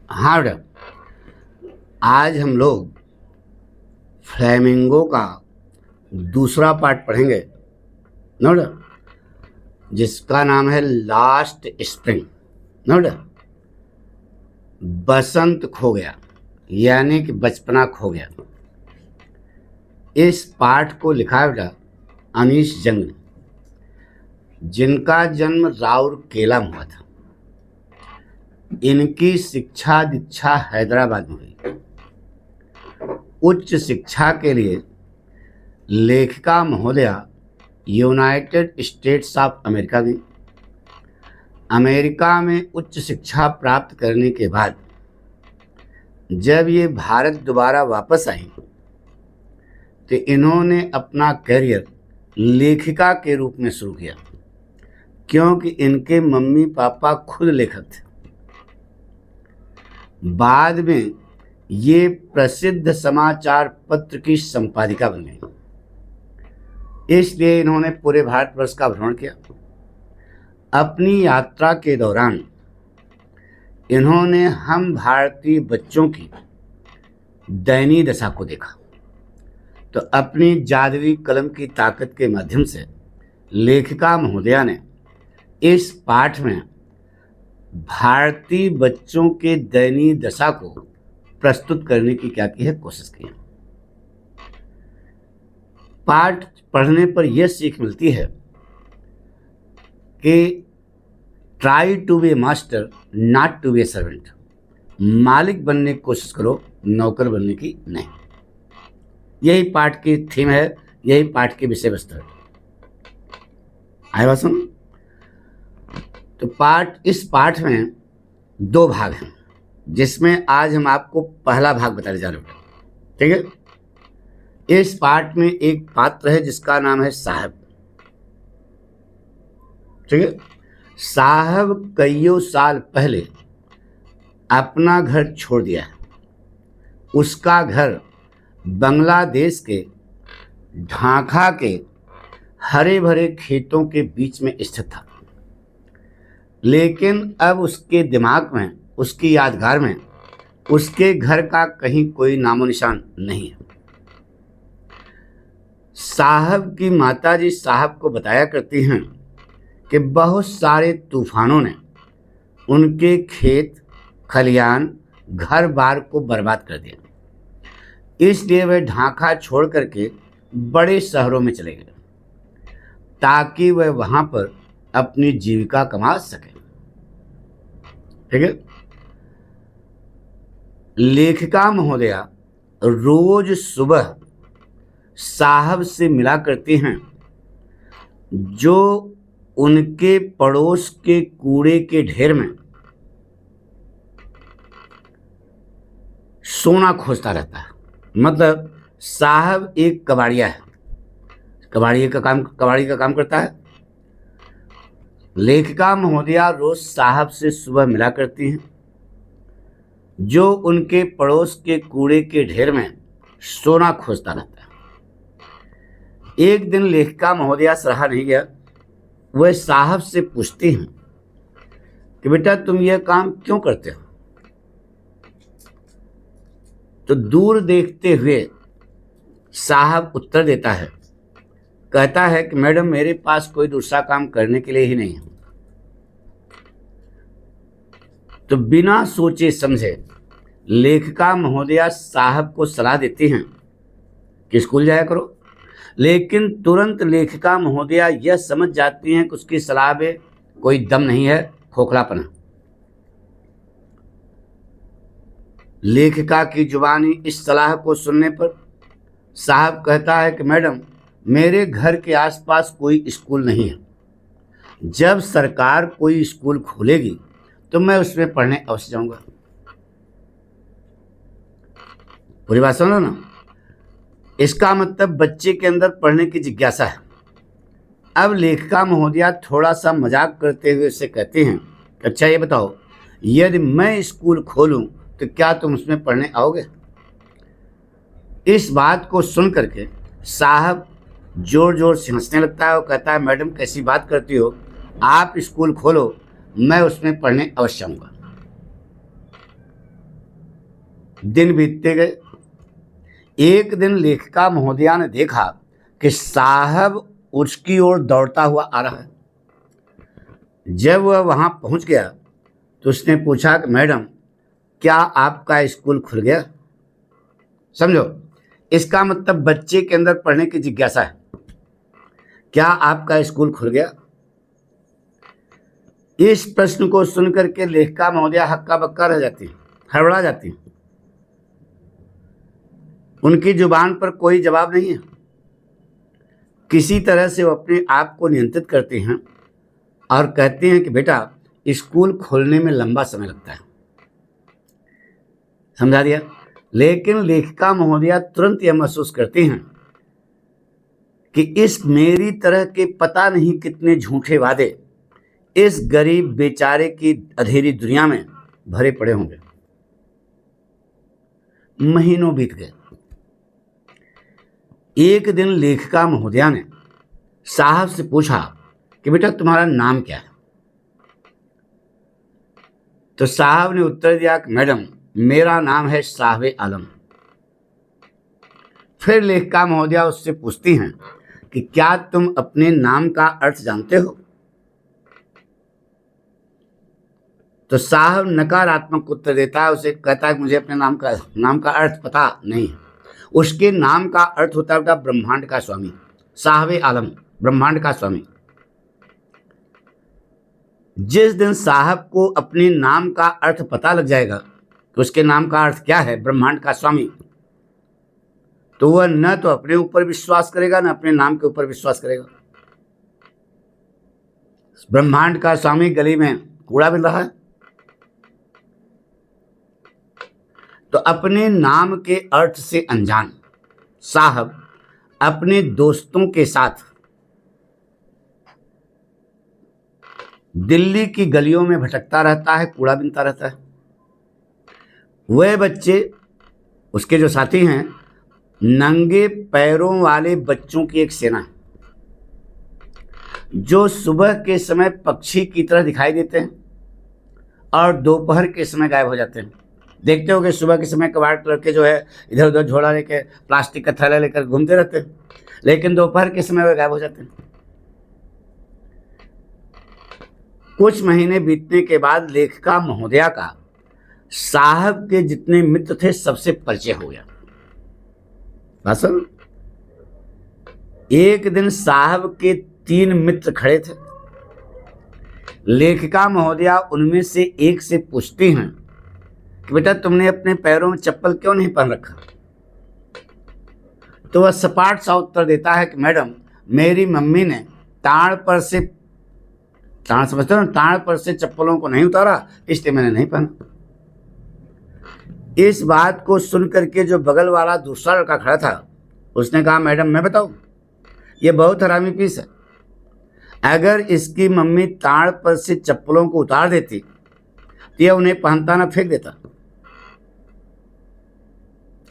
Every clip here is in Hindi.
हाँ बेटा, आज हम लोग फ्लेमिंगो का दूसरा पार्ट पढ़ेंगे ना बेटा, जिसका नाम है लास्ट स्प्रिंग ना बेटा। बसंत खो गया यानी कि बचपना खो गया। इस पाठ को लिखा है बेटा अनीश जंग ने, जिनका जन्म राउरकेला में हुआ था। इनकी शिक्षा दीक्षा हैदराबाद में हुई। उच्च शिक्षा के लिए लेखिका महोदया यूनाइटेड स्टेट्स ऑफ अमेरिका गई। अमेरिका में उच्च शिक्षा प्राप्त करने के बाद जब ये भारत दोबारा वापस आई तो इन्होंने अपना करियर लेखिका के रूप में शुरू किया, क्योंकि इनके मम्मी पापा खुद लेखक थे। बाद में ये प्रसिद्ध समाचार पत्र की संपादिका बन गई। इसलिए इन्होंने पूरे भारतवर्ष का भ्रमण किया। अपनी यात्रा के दौरान इन्होंने हम भारतीय बच्चों की दयनीय दशा को देखा, तो अपनी जादुई कलम की ताकत के माध्यम से लेखिका महोदया ने इस पाठ में भारतीय बच्चों के दयनीय दशा को प्रस्तुत करने की क्या की है, कोशिश की है। पाठ पढ़ने पर यह सीख मिलती है कि try to be a master not to be a servant. मालिक बनने की कोशिश करो, नौकर बनने की नहीं। यही पाठ की थीम है, यही पाठ की विषय वस्तु है। आए बात सुन। तो इस पाठ में दो भाग हैं, जिसमें आज हम आपको पहला भाग बताने जा रहे हैं। ठीक है। इस पाठ में एक पात्र है जिसका नाम है साहब। ठीक है। साहब कईयों साल पहले अपना घर छोड़ दिया है। उसका घर बांग्लादेश के ढाका के हरे भरे खेतों के बीच में स्थित था, लेकिन अब उसके दिमाग में, उसकी यादगार में उसके घर का कहीं कोई नामो निशान नहीं है। साहब की माताजी साहब को बताया करती हैं कि बहुत सारे तूफानों ने उनके खेत खलियान घर बार को बर्बाद कर दिया। इसलिए वे ढाका छोड़ करके बड़े शहरों में चले गए ताकि वह वहां पर अपनी जीविका कमा सके। ठीक है। लेखिका महोदया रोज सुबह साहब से मिला करती हैं, जो उनके पड़ोस के कूड़े के ढेर में सोना खोजता रहता है। मतलब साहब एक कबाड़िया है, कबाड़ी का काम करता है। लेखिका महोदया रोज साहब से सुबह मिला करती हैं, जो उनके पड़ोस के कूड़े के ढेर में सोना खोजता रहता है। एक दिन लेखिका महोदया से रहा नहीं गया, वह साहब से पूछती हैं कि बेटा तुम यह काम क्यों करते हो। तो दूर देखते हुए साहब उत्तर देता है, कहता है कि मैडम मेरे पास कोई दूसरा काम करने के लिए ही नहीं है। तो बिना सोचे समझे लेखिका महोदया साहब को सलाह देती हैं कि स्कूल जाया करो, लेकिन तुरंत लेखिका महोदया यह समझ जाती हैं कि उसकी सलाह में कोई दम नहीं है, खोखलापना। लेखिका की जुबानी इस सलाह को सुनने पर साहब कहता है कि मैडम मेरे घर के आसपास कोई स्कूल नहीं है। जब सरकार कोई स्कूल खोलेगी तो मैं उसमें पढ़ने अवश्य जाऊंगा। पूरी बात सुनो ना। इसका मतलब बच्चे के अंदर पढ़ने की जिज्ञासा है। अब लेखिका महोदया थोड़ा सा मजाक करते हुए उससे कहते हैं, अच्छा ये बताओ, यदि मैं स्कूल खोलूं तो क्या तुम उसमें पढ़ने आओगे। इस बात को सुन करके साहब जोर जोर से हंसने लगता है और कहता है, मैडम कैसी बात करती हो, आप स्कूल खोलो, मैं उसमें पढ़ने अवश्य आऊँगा। दिन बीतते गए। एक दिन लेखिका महोदया ने देखा कि साहब उसकी ओर दौड़ता हुआ आ रहा है। जब वह वहां पहुंच गया तो उसने पूछा कि मैडम, क्या आपका स्कूल खुल गया? समझो, इसका मतलब बच्चे के अंदर पढ़ने की जिज्ञासा है। क्या आपका स्कूल खुल गया? इस प्रश्न को सुनकर के लेखिका महोदया हक्का बक्का रह जाती, हड़बड़ा जाती। उनकी जुबान पर कोई जवाब नहीं है। किसी तरह से वो अपने आप को नियंत्रित करते हैं और कहते हैं कि बेटा, स्कूल खोलने में लंबा समय लगता है। समझा दिया। लेकिन लेखिका महोदया तुरंत यह महसूस करती हैं कि इस मेरी तरह के पता नहीं कितने झूठे वादे इस गरीब बेचारे की अंधेरी दुनिया में भरे पड़े होंगे। महीनों बीत गए। एक दिन लेखिका महोदया ने साहब से पूछा कि बेटा, तुम्हारा नाम क्या है? तो साहब ने उत्तर दिया कि मैडम, मेरा नाम है साहब आलम। फिर लेखिका महोदया उससे पूछती हैं कि क्या तुम अपने नाम का अर्थ जानते हो? तो साहब नकारात्मक उत्तर देता है। उसे कहता है कि मुझे अपने नाम का अर्थ पता नहीं है। उसके नाम का अर्थ होता है ब्रह्मांड का स्वामी। साहब आलम, ब्रह्मांड का स्वामी। जिस दिन साहब को अपने नाम का अर्थ पता लग जाएगा कि उसके नाम का अर्थ क्या है, ब्रह्मांड का स्वामी, तो वह न तो अपने ऊपर विश्वास करेगा न अपने नाम के ऊपर विश्वास करेगा। ब्रह्मांड का स्वामी गली में कूड़ा मिल रहा है, तो अपने नाम के अर्थ से अनजान साहब अपने दोस्तों के साथ दिल्ली की गलियों में भटकता रहता है, कूड़ा बीनता रहता है। वह बच्चे, उसके जो साथी हैं, नंगे पैरों वाले बच्चों की एक सेना है जो सुबह के समय पक्षी की तरह दिखाई देते हैं और दोपहर के समय गायब हो जाते हैं। देखते हो कि सुबह के समय कबाड़ लड़के जो है इधर उधर झोला लेके, प्लास्टिक का थैला लेकर घूमते रहते हैं, लेकिन दोपहर के समय वे गायब हो जाते हैं। कुछ महीने बीतने के बाद लेखिका महोदया का साहब के जितने मित्र थे सबसे परिचय हो गया। बस एक दिन साहब के 3 मित्र खड़े थे। लेखिका महोदया उनमें से एक से पूछती हैं कि बेटा, तुमने अपने पैरों में चप्पल क्यों नहीं पहन रखा? तो वह सपाट सा उत्तर देता है कि मैडम, मेरी मम्मी ने ताड़ पर से चप्पलों को नहीं उतारा, इसलिए मैंने नहीं पहना। इस बात को सुनकर के जो बगल वाला दूसरा लड़का खड़ा था, उसने कहा, मैडम मैं बताऊं, ये बहुत हरामी पीस है। अगर इसकी मम्मी ताड़ पर से चप्पलों को उतार देती तो यह उन्हें पहनता ना फेंक देता।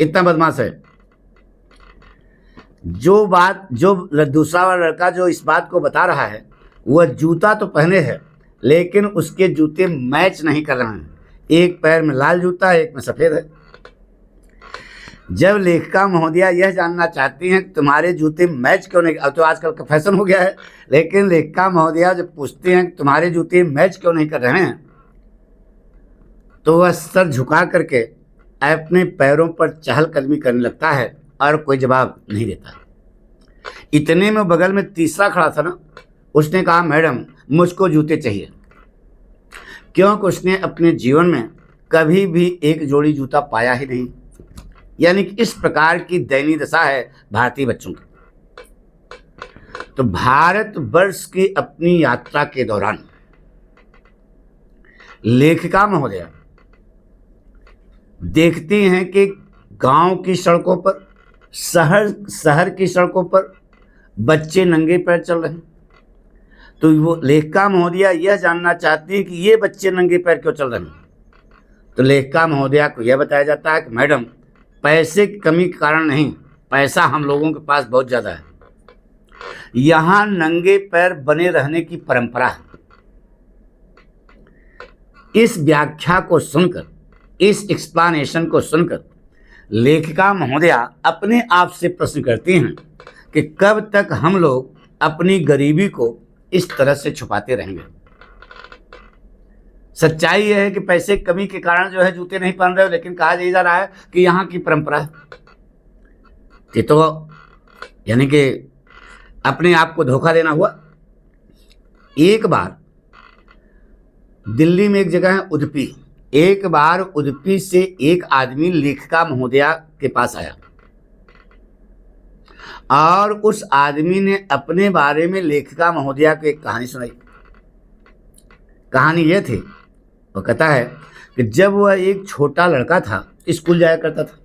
इतना बदमाश है। जो दूसरा वाला लड़का जो इस बात को बता रहा है, वह जूता तो पहने है लेकिन उसके जूते मैच नहीं कर रहे हैं। एक पैर में लाल जूता है, एक में सफेद है। जब लेखिका महोदया यह जानना चाहती हैं कि तुम्हारे जूते मैच क्यों नहीं, अब तो आजकल का फैशन हो गया है, लेकिन लेखिका महोदया जब पूछती हैं कि तुम्हारे जूते मैच क्यों नहीं कर रहे हैं, तो वह सर झुका करके अपने पैरों पर चहलकदमी करने लगता है और कोई जवाब नहीं देता। इतने में बगल में तीसरा खड़ा था ना, उसने कहा, मैडम मुझको जूते चाहिए, क्योंकि उसने अपने जीवन में कभी भी एक जोड़ी जूता पाया ही नहीं। यानी कि इस प्रकार की दयनीय दशा है भारतीय बच्चों की। तो भारतवर्ष की अपनी यात्रा के दौरान लेखिका महोदया देखती हैं कि गांव की सड़कों पर, शहर की सड़कों पर बच्चे नंगे पैर चल रहे हैं। तो वो लेखिका महोदया यह जानना चाहती है कि ये बच्चे नंगे पैर क्यों चल रहे हैं। तो लेखिका महोदया को यह बताया जाता है कि मैडम, पैसे की कमी के कारण नहीं, पैसा हम लोगों के पास बहुत ज़्यादा है। यहाँ नंगे पैर बने रहने की परंपरा है। इस व्याख्या को सुनकर इस एक्सप्लेनेशन को सुनकर लेखिका महोदया अपने आप से प्रश्न करती हैं कि कब तक हम लोग अपनी गरीबी को इस तरह से छुपाते रहेंगे। सच्चाई यह है कि पैसे की कमी के कारण जो है जूते नहीं पहन रहे हो, लेकिन कहा जा रहा है कि यहाँ की परंपरा है। ये तो यानी कि अपने आप को धोखा देना हुआ। एक बार दिल्ली में एक जगह है उडुपी, एक बार उडुपी से एक आदमी लेखिका महोदया के पास आया और उस आदमी ने अपने बारे में लेखिका महोदया को एक कहानी सुनाई। कहानी यह थी, वो कहता है कि जब वह एक छोटा लड़का था, स्कूल जाया करता था,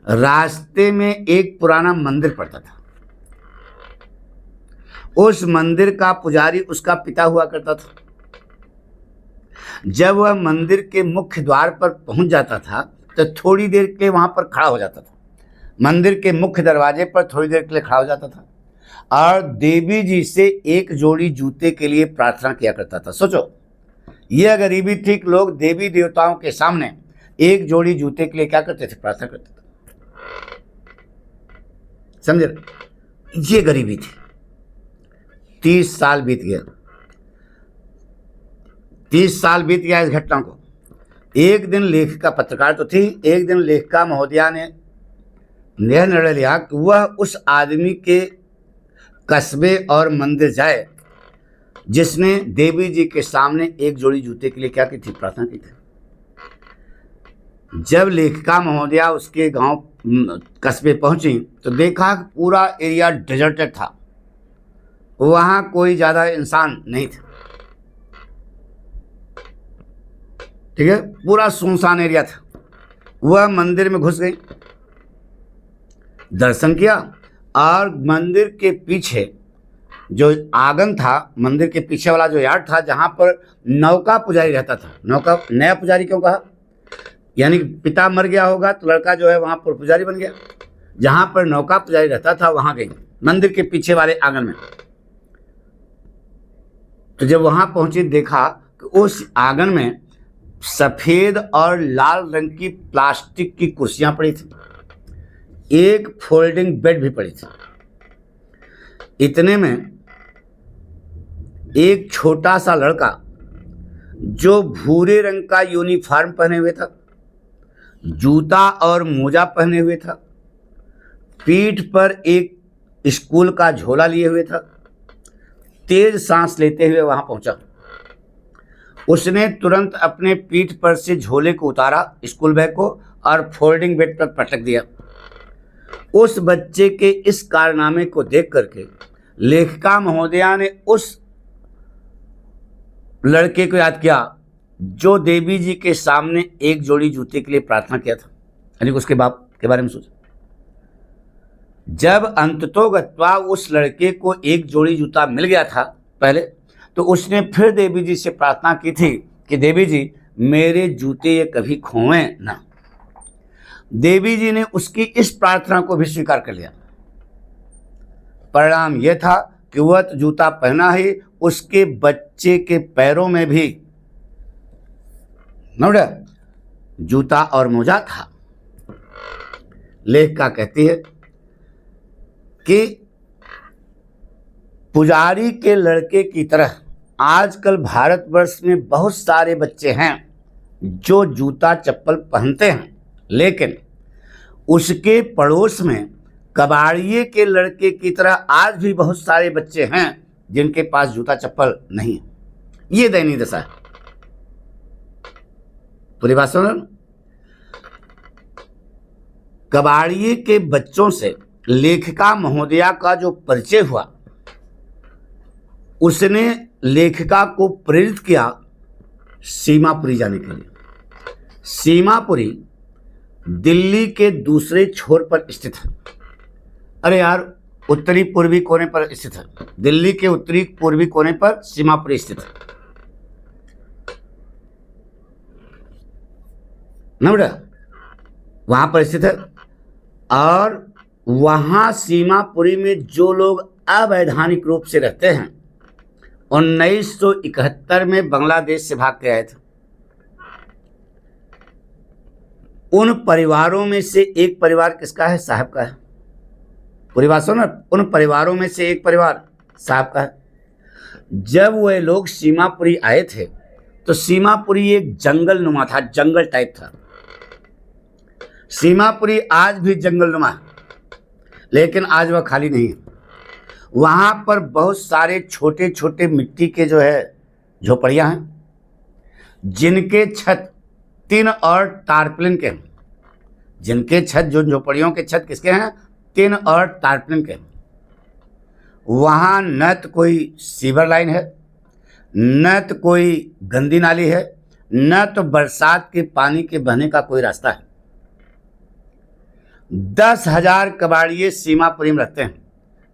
रास्ते में एक पुराना मंदिर पड़ता था। उस मंदिर का पुजारी उसका पिता हुआ करता था। जब वह मंदिर के मुख्य द्वार पर पहुंच जाता था तो थोड़ी देर के लिए वहां पर खड़ा हो जाता था। मंदिर के मुख्य दरवाजे पर थोड़ी देर के लिए खड़ा हो जाता था और देवी जी से एक जोड़ी जूते के लिए प्रार्थना किया करता था। सोचो, यह गरीबी थी कि लोग देवी देवताओं के सामने एक जोड़ी जूते के लिए क्या करते थे? प्रार्थना करते थे। समझे? ये गरीबी थी। 30 साल बीत गया, 30 साल बीत गया इस घटना को। एक दिन लेखिका, पत्रकार तो थी, एक दिन लेखिका महोदया ने यह निर्णय लिया कि वह उस आदमी के कस्बे और मंदिर जाए जिसने देवी जी के सामने एक जोड़ी जूते के लिए क्या की थी? प्रार्थना की थी। जब लेखिका महोदया उसके गांव कस्बे पहुंची तो देखा कि पूरा एरिया डेजर्टेड था, वहां कोई ज्यादा इंसान नहीं थे। ठीक है, पूरा सुनसान एरिया था। वह मंदिर में घुस गई, दर्शन किया और मंदिर के पीछे जो आंगन था, मंदिर के पीछे वाला जो यार्ड था जहां पर नौका पुजारी रहता था। नौका, नया पुजारी क्यों कहा? यानी कि पिता मर गया होगा तो लड़का जो है वहां पर पुजारी बन गया। जहां पर नौका पुजारी रहता था वहां गई, मंदिर के पीछे वाले आंगन में। तो जब वहां पहुंची देखा कि उस आंगन में सफेद और लाल रंग की प्लास्टिक की कुर्सियां पड़ी थी, एक फोल्डिंग बेड भी पड़ी थी। इतने में एक छोटा सा लड़का जो भूरे रंग का यूनिफॉर्म पहने हुए था, जूता और मोजा पहने हुए था, पीठ पर एक स्कूल का झोला लिए हुए था, तेज सांस लेते हुए वहां पहुंचा। उसने तुरंत अपने पीठ पर से झोले को उतारा, स्कूल बैग को, और फोल्डिंग बेड पर पटक दिया। उस बच्चे के इस कारनामे को देख करके लेखिका महोदया ने उस लड़के को याद किया जो देवी जी के सामने एक जोड़ी जूते के लिए प्रार्थना किया था, यानी उसके बाप के बारे में सोचा। जब अंततोगत्वा उस लड़के को एक जोड़ी जूता मिल गया था पहले, तो उसने फिर देवी जी से प्रार्थना की थी कि देवी जी मेरे जूते ये कभी खोएं ना। देवी जी ने उसकी इस प्रार्थना को भी स्वीकार कर लिया। परिणाम यह था कि वह तो जूता पहना ही, उसके बच्चे के पैरों में भी जूता और मोजा था। लेखिका कहती है कि पुजारी के लड़के की तरह आजकल भारतवर्ष में बहुत सारे बच्चे हैं जो जूता चप्पल पहनते हैं, लेकिन उसके पड़ोस में कबाड़िए के लड़के की तरह आज भी बहुत सारे बच्चे हैं जिनके पास जूता चप्पल नहीं है। ये दयनीय दशा है। पूरी बात सुनो। कबाड़िए के बच्चों से लेखिका महोदया का जो परिचय हुआ, उसने लेखिका को प्रेरित किया सीमापुरी जाने के लिए। सीमापुरी दिल्ली के दूसरे छोर पर स्थित है। अरे यार, उत्तरी पूर्वी कोने पर स्थित है। दिल्ली के उत्तरी पूर्वी कोने पर सीमापुरी स्थित है ना बेटा, वहां पर स्थित है। और वहां सीमापुरी में जो लोग अवैधानिक रूप से रहते हैं 1971 में बांग्लादेश से भाग के आए थे। उन परिवारों में से एक परिवार किसका है? साहब का है। पूरी बात सुनो ना, उन परिवारों में से एक परिवार साहब का है। जब वे लोग सीमापुरी आए थे तो सीमापुरी एक जंगल नुमा था, जंगल टाइप था। सीमापुरी आज भी जंगल नुमा है, लेकिन आज वह खाली नहीं है। वहां पर बहुत सारे छोटे छोटे मिट्टी के जो है झोपड़ियां हैं, जिनके छत टिन और टारपलिन के हैं। जिनके छत, जो झोपड़ियों के छत किसके हैं? टिन और टारपलिन के हैं। वहाँ न तो कोई सीवर लाइन है, न तो कोई गंदी नाली है, न तो बरसात के पानी के बहने का कोई रास्ता है। 10,000 कबाड़िए सीमापुरी में रहते हैं।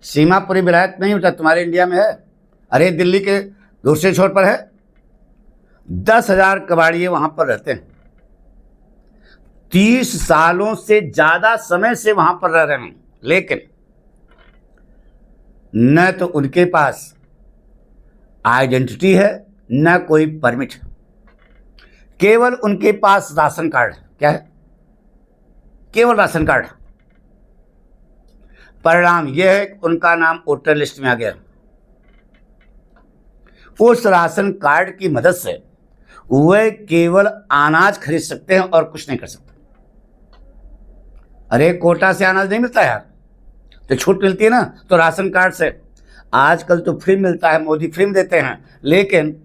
सीमापुरी विलायत नहीं होता, तुम्हारे इंडिया में है, अरे दिल्ली के दूसरे छोर पर है। 10,000 कबाड़िए वहां पर रहते हैं। 30 सालों से ज्यादा समय से वहां पर रह रहे हैं, लेकिन न तो उनके पास आइडेंटिटी है, न कोई परमिट है। केवल उनके पास राशन कार्ड है। क्या है? केवल राशन कार्ड। परिणाम यह है कि उनका नाम वोटर लिस्ट में आ गया। उस राशन कार्ड की मदद से वे केवल अनाज खरीद सकते हैं और कुछ नहीं कर सकते। अरे कोटा से अनाज नहीं मिलता यार, तो छूट मिलती है ना, तो राशन कार्ड से। आजकल तो फ्री मिलता है, मोदी फ्री में देते हैं, लेकिन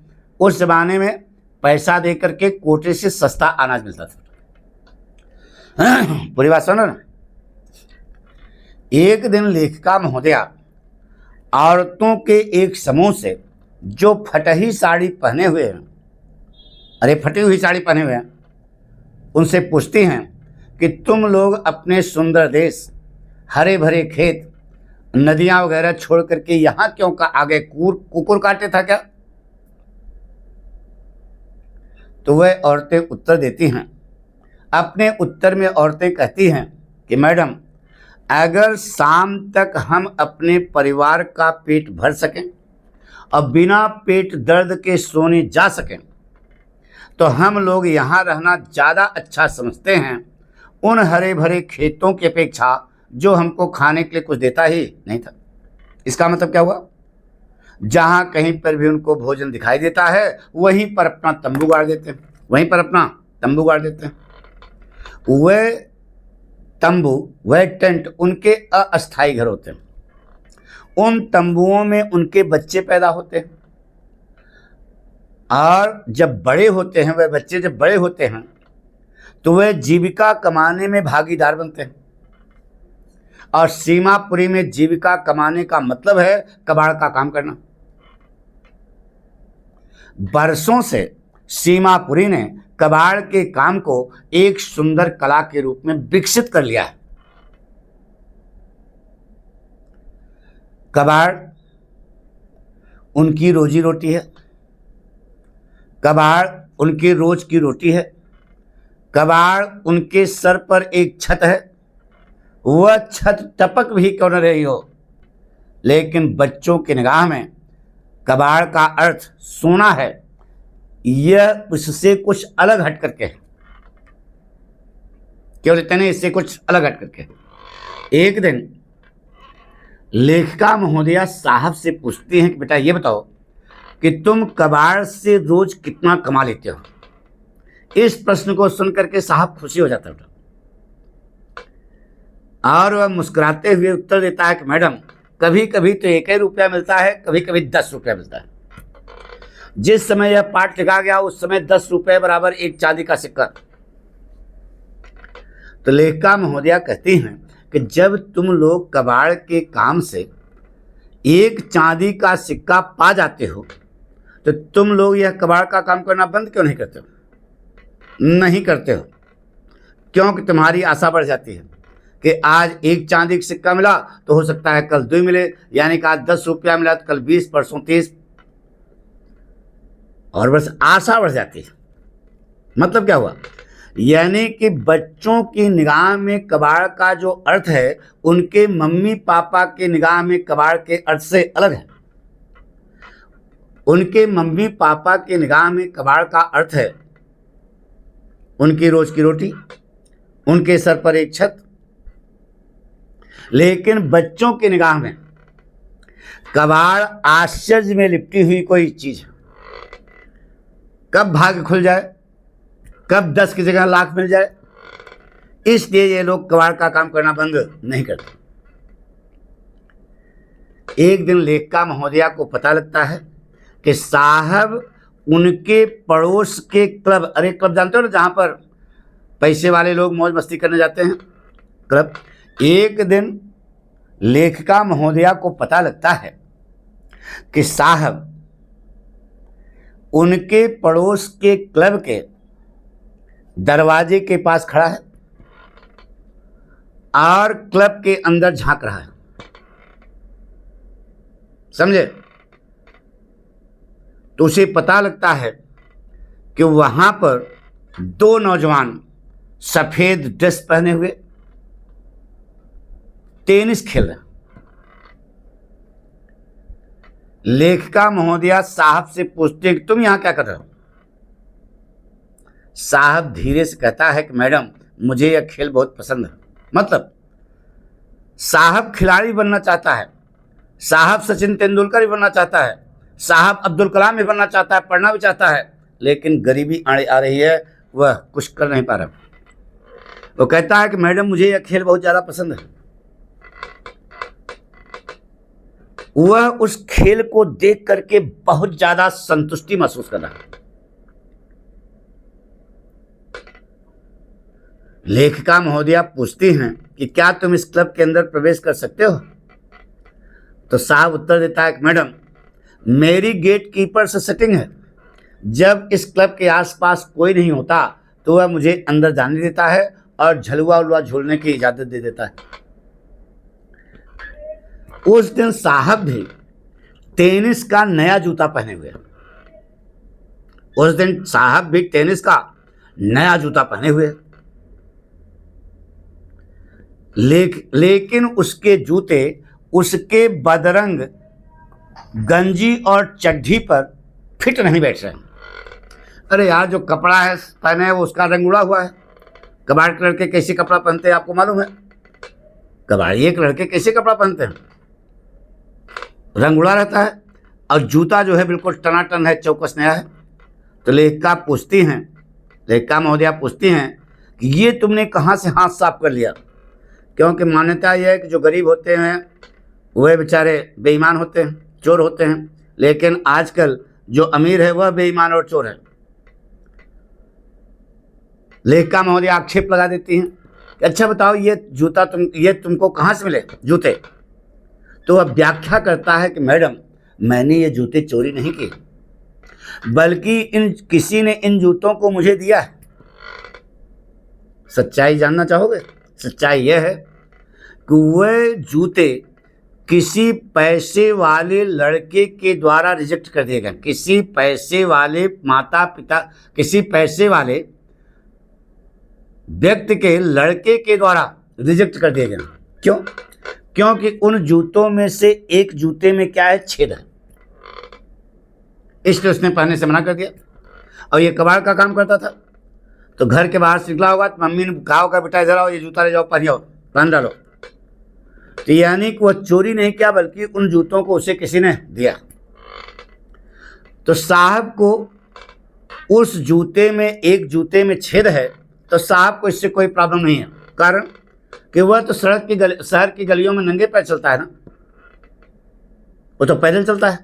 उस जमाने में पैसा दे करके कोटे से सस्ता अनाज मिलता था। पूरी बात सुनो ना। एक दिन लेखिका महोदया औरतों के एक समूह से, जो फटही साड़ी पहने हुए हैं, अरे फटी हुई साड़ी पहने हुए हैं, उनसे पूछती हैं कि तुम लोग अपने सुंदर देश, हरे भरे खेत, नदियां वगैरह छोड़ करके यहां क्यों का आगे कुकुर काटे था क्या? तो वह औरतें उत्तर देती हैं। अपने उत्तर में औरतें कहती हैं कि मैडम, अगर शाम तक हम अपने परिवार का पेट भर सकें और बिना पेट दर्द के सोने जा सकें, तो हम लोग यहाँ रहना ज़्यादा अच्छा समझते हैं, उन हरे भरे खेतों की अपेक्षा जो हमको खाने के लिए कुछ देता ही नहीं था। इसका मतलब क्या हुआ? जहाँ कहीं पर भी उनको भोजन दिखाई देता है, वहीं पर अपना तंबू गाड़ देते हैं, वहीं पर अपना तंबू गाड़ देते हैं। वह तंबू, वह टेंट उनके अस्थायी घर होते हैं। उन तंबुओं में उनके बच्चे पैदा होते हैं, और जब बड़े होते हैं, वह बच्चे जब बड़े होते हैं तो वह जीविका कमाने में भागीदार बनते हैं। और सीमापुरी में जीविका कमाने का मतलब है कबाड़ का काम करना। बरसों से सीमापुरी ने कबाड़ के काम को एक सुंदर कला के रूप में विकसित कर लिया है। कबाड़ उनकी रोजी रोटी है, कबाड़ उनके रोज की रोटी है, कबाड़ उनके सर पर एक छत है। वह छत टपक भी क्यों न रही हो, लेकिन बच्चों की निगाह में कबाड़ का अर्थ सोना है। यह उससे कुछ अलग हट करके है। क्यों कहते हैं इससे कुछ अलग हट करके? एक दिन लेखिका महोदया साहब से पूछती हैं कि बेटा ये बताओ कि तुम कबाड़ से रोज कितना कमा लेते हो? इस प्रश्न को सुन करके साहब खुशी हो जाता है, और वह मुस्कुराते हुए उत्तर देता है कि मैडम, कभी कभी तो 1 रुपया मिलता है, कभी कभी 10 रुपया मिलता है। जिस समय यह पाठ लिखा गया उस समय 10 रुपये बराबर एक चांदी का सिक्का। तो लेखिका महोदया कहती हैं कि जब तुम लोग कबाड़ के काम से एक चांदी का सिक्का पा जाते हो, तो तुम लोग यह कबाड़ का काम करना बंद क्यों नहीं करते हो? नहीं करते हो क्योंकि तुम्हारी आशा बढ़ जाती है कि आज एक चांदी का सिक्का मिला तो हो सकता है कल 2 मिले, यानी कि आज 10 रुपया मिला तो कल 20, परसों 30, और बस आशा बढ़ जाती है। मतलब क्या हुआ? यानी कि बच्चों की निगाह में कबाड़ का जो अर्थ है, उनके मम्मी पापा के निगाह में कबाड़ के अर्थ से अलग है। उनके मम्मी पापा के निगाह में कबाड़ का अर्थ है उनकी रोज की रोटी, उनके सर पर एक छत, लेकिन बच्चों की निगाह में कबाड़ आश्चर्य में लिपटी हुई कोई चीज। कब भाग्य खुल जाए, कब 10 की जगह लाख मिल जाए, इसलिए ये लोग कबाड़ का काम करना बंद नहीं करते। एक दिन लेखिका महोदया को पता लगता है कि साहब उनके पड़ोस के क्लब, अरे क्लब जानते हो ना, जहां पर पैसे वाले लोग मौज मस्ती करने जाते हैं, क्लब। एक दिन लेखिका महोदया को पता लगता है कि साहब उनके पड़ोस के क्लब के दरवाजे के पास खड़ा है और क्लब के अंदर झांक रहा है। समझे? तो उसे पता लगता है कि वहां पर 2 नौजवान सफेद ड्रेस पहने हुए टेनिस खेल रहे हैं। लेखिका महोदया साहब से पूछते हैं कि तुम यहां क्या कर रहे हो? साहब धीरे से कहता है कि मैडम मुझे यह खेल बहुत पसंद है। मतलब साहब खिलाड़ी बनना चाहता है, साहब सचिन तेंदुलकर भी बनना चाहता है, साहब अब्दुल कलाम भी बनना चाहता है, पढ़ना भी चाहता है, लेकिन गरीबी आ रही है, वह कुछ कर नहीं पा रहा। वो कहता है कि मैडम मुझे यह खेल बहुत ज़्यादा पसंद है। वह उस खेल को देख करके बहुत ज़्यादा संतुष्टि महसूस कर रहा है। लेखिका महोदया पूछती हैं कि क्या तुम इस क्लब के अंदर प्रवेश कर सकते हो? तो साहब उत्तर देता है कि मैडम मेरी गेट कीपर से सेटिंग है, जब इस क्लब के आसपास कोई नहीं होता तो वह मुझे अंदर जाने देता है और झलुआ उलुआ झूलने की इजाज़त दे देता है। उस दिन साहब भी टेनिस का नया जूता पहने हुए। उस दिन साहब भी टेनिस का नया जूता पहने हुए, लेकिन उसके जूते उसके बदरंग गंजी और चड्ढी पर फिट नहीं बैठ रहे। अरे यार, जो कपड़ा है पहने है वो उसका रंग उड़ा हुआ है। कबाड़ के लड़के कैसे कपड़ा पहनते हैं आपको मालूम है? कबाड़िए के लड़के कैसे कपड़ा पहनते हैं? रंग उड़ा रहता है और जूता जो है बिल्कुल टनाटन है, चौकस नया है। तो लेखिका महोदया पूछती हैं कि ये तुमने कहाँ से हाथ साफ कर लिया? क्योंकि मान्यता यह है कि जो गरीब होते हैं वह बेचारे बेईमान होते हैं, चोर होते हैं, लेकिन आजकल जो अमीर है वह बेईमान और चोर है। लेखिका महोदया आक्षेप लगा देती हैं कि अच्छा बताओ ये तुमको कहाँ से मिले जूते? तो वह व्याख्या करता है कि मैडम मैंने ये जूते चोरी नहीं किए, बल्कि किसी ने इन जूतों को मुझे दिया है। सच्चाई जानना चाहोगे? सच्चाई यह है कि वह जूते किसी पैसे वाले लड़के के द्वारा रिजेक्ट कर दिए गए। किसी पैसे वाले माता पिता, किसी पैसे वाले व्यक्ति के लड़के के द्वारा रिजेक्ट कर दिए गए। क्यों? क्योंकि उन जूतों में से एक जूते में क्या है, छेद है, इसलिए उसने पहनने से मना कर दिया। और ये कबाड़ का काम करता था, तो घर के बाहर से निकला होगा तो मम्मी ने कहा होगा बेटा इधर आओ, ये जूता ले जाओ, पहन डालो। तो यानी कि वह चोरी नहीं किया, बल्कि उन जूतों को उसे किसी ने दिया। तो साहब को उस जूते में, एक जूते में छेद है, तो साहब को इससे कोई प्रॉब्लम नहीं है। कारण कि वह तो शहर की गलियों में नंगे पैर चलता है ना, वो तो पैदल चलता है,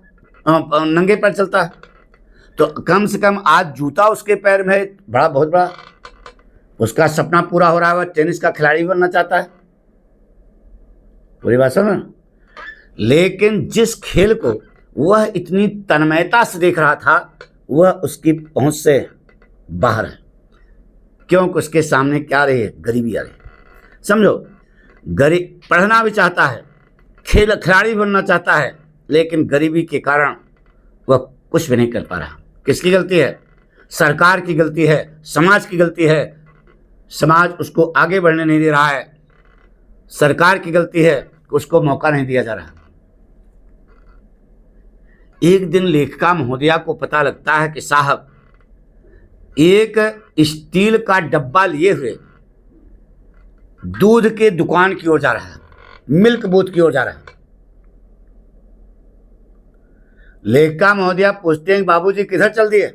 नंगे पैर चलता है। तो कम से कम आज जूता उसके पैर में है, बहुत बड़ा उसका सपना पूरा हो रहा है, वह टेनिस का खिलाड़ी बनना चाहता है। पूरी बात समझ। लेकिन जिस खेल को वह इतनी तन्मयता से देख रहा था वह उसकी पहुंच से बाहर है, क्योंकि उसके सामने क्या रही है, गरीबी आ रही है। समझो, गरीब पढ़ना भी चाहता है, खिलाड़ी बनना चाहता है, लेकिन गरीबी के कारण वह कुछ भी नहीं कर पा रहा। किसकी गलती है? सरकार की गलती है, समाज की गलती है। समाज उसको आगे बढ़ने नहीं दे रहा है, सरकार की गलती है, उसको मौका नहीं दिया जा रहा। एक दिन लेखिका महोदया को पता लगता है कि साहब एक स्टील का डब्बा लिए हुए दूध के दुकान की ओर जा रहा है, मिल्क बूथ की ओर जा रहा है। लेखिका महोदया पूछते हैं बाबूजी किधर चल दिए?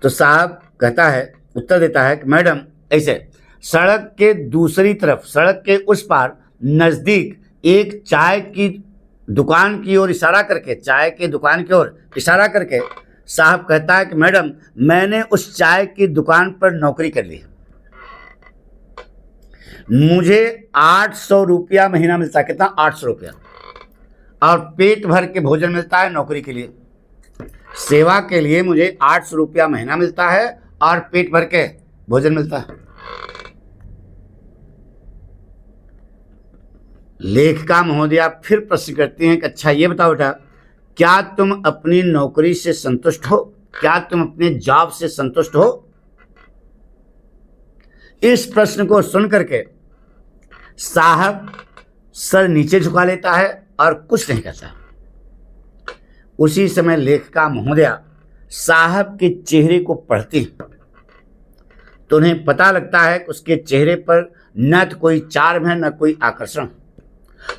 तो साहब कहता है, उत्तर देता है कि मैडम ऐसे, सड़क के दूसरी तरफ, सड़क के उस पार नजदीक एक चाय की दुकान की ओर इशारा करके, चाय की दुकान की ओर इशारा करके साहब कहता है कि मैडम मैंने उस चाय की दुकान पर नौकरी कर ली, मुझे 800 रुपया महीना मिलता है। कितना? 800 रुपया। और पेट भर के भोजन मिलता है नौकरी के लिए, सेवा के लिए मुझे 800 रुपया महीना मिलता है और पेट भर के भोजन मिलता है। लेखिका महोदया फिर प्रश्न करती हैं कि अच्छा ये बताओ बेटा, क्या तुम अपनी नौकरी से संतुष्ट हो? क्या तुम अपने जॉब से संतुष्ट हो? इस प्रश्न को सुन करके साहब सर नीचे झुका लेता है और कुछ नहीं कहता। उसी समय लेखिका महोदया साहब के चेहरे को पढ़ती तो उन्हें पता लगता है कि उसके चेहरे पर न तो कोई चार्म है न कोई आकर्षण।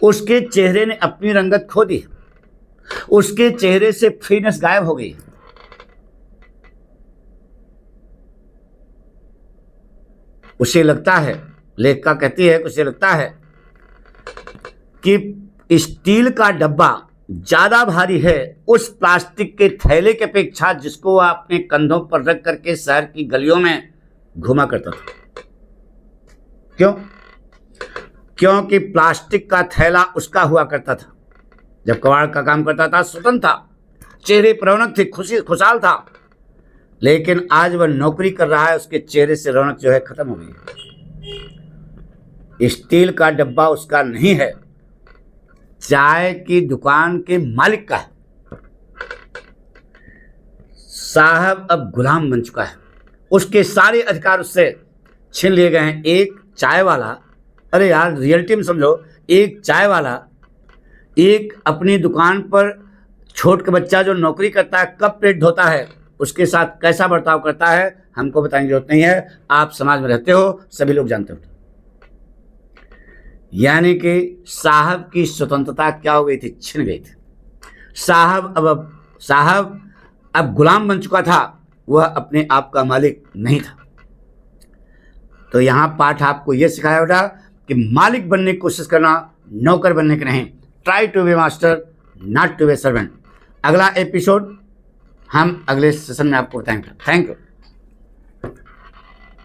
उसके चेहरे ने अपनी रंगत खो दी, उसके चेहरे से फ्रीनेस गायब हो गई। उसे लगता है, लेखिका कहती है, उसे लगता है कि स्टील का डब्बा ज्यादा भारी है उस प्लास्टिक के थैले की अपेक्षा जिसको वह अपने कंधों पर रख करके शहर की गलियों में घुमा करता था। क्यों? क्योंकि प्लास्टिक का थैला उसका हुआ करता था, जब कबाड़ का काम करता था स्वतंत्र था, चेहरे पर रौनक थी, खुशी खुशहाल था। लेकिन आज वह नौकरी कर रहा है, उसके चेहरे से रौनक जो है खत्म हो गई। स्टील का डब्बा उसका नहीं है, चाय की दुकान के मालिक का है। साहब अब गुलाम बन चुका है, उसके सारे अधिकार उससे छीन लिए गए हैं। एक चाय वाला, अरे यार रियलिटी में समझो, एक चाय वाला एक अपनी दुकान पर छोट का बच्चा जो नौकरी करता है, कब प्लेट धोता है, उसके साथ कैसा बर्ताव करता है, हमको बताने की जरूरत नहीं है, आप समाज में रहते हो, सभी लोग जानते हो। यानी कि साहब की स्वतंत्रता क्या हो गई थी? छिन गई थी। साहब अब गुलाम बन चुका था, वह अपने आप का मालिक नहीं था। तो यहाँ पाठ आपको यह सिखाया बेटा कि मालिक बनने की कोशिश करना, नौकर बनने की नहीं। Try to be master, not to be servant. अगला एपिसोड हम अगले सेशन में आपको बताएंगे। Thank you.